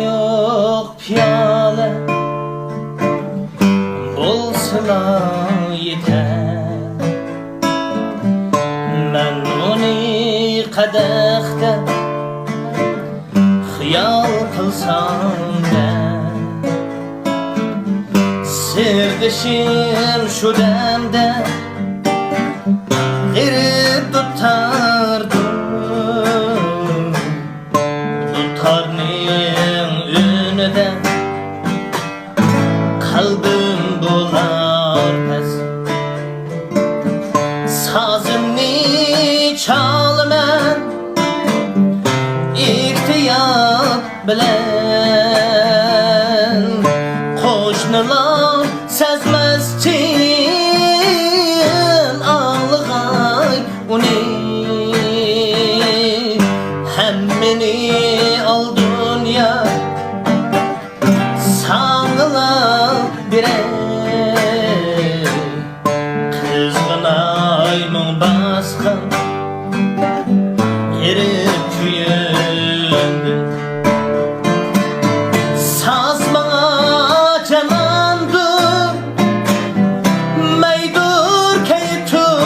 yok piyale bolsala yeter. Men onu qadaqda xiyol qilsam da, sevdishim shu damda g'irib tutardi. Dutarning önüde qalbim bo'lar past. Sazimni chalaman ehtiyot bilan, qo'shnilar sezmastin alg'ay uni. Hammani ol dünya sağlar birer, qizg'inayman basqin erib kuyundim. Saz bana canandır, maydur kayıtır.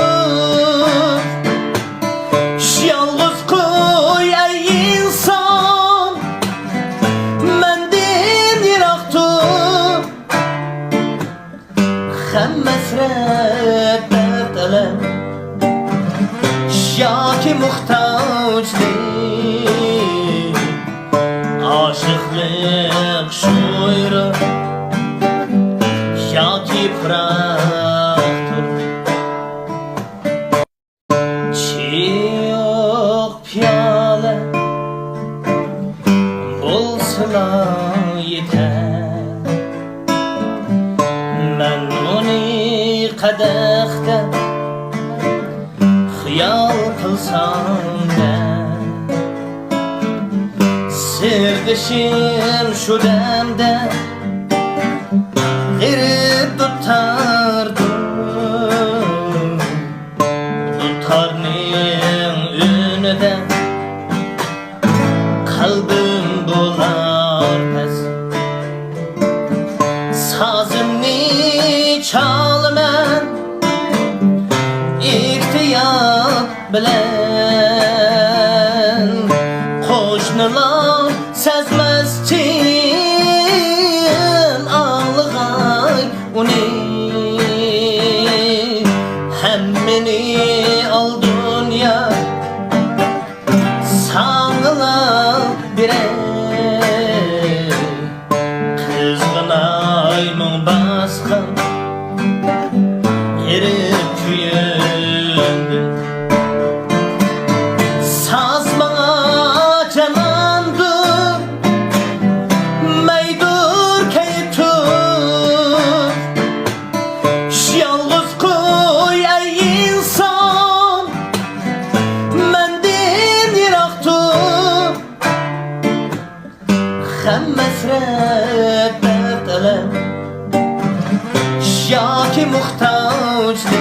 Yalnız koy ey insan, menden yiraktır. Hamma hasret dard alam, yoki muhtojlik, aşıqlik sho'ri yoki firoqdir. Yok piyale bolsala yeter. Men onu qadaqda xiyol qilsam da, sevdishim shu damda g'irib tutardi. Dutarning önüde qalbim bo'lar past. Sazimni chalaman ehtiyot bilan, qo'shnilar sezmastin alg'ay uni. Hammani ol dünya sağlar birer, qizg'inayman basqin erib kuyundim. Saz bana canandır, maydur kayıtır. Yalnız koy ey insan, menden yiraktır. Hamma hasret dard alam, yoki muhtojlik,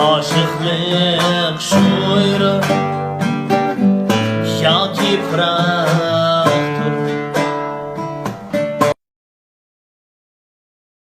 aşıqlik sho'ri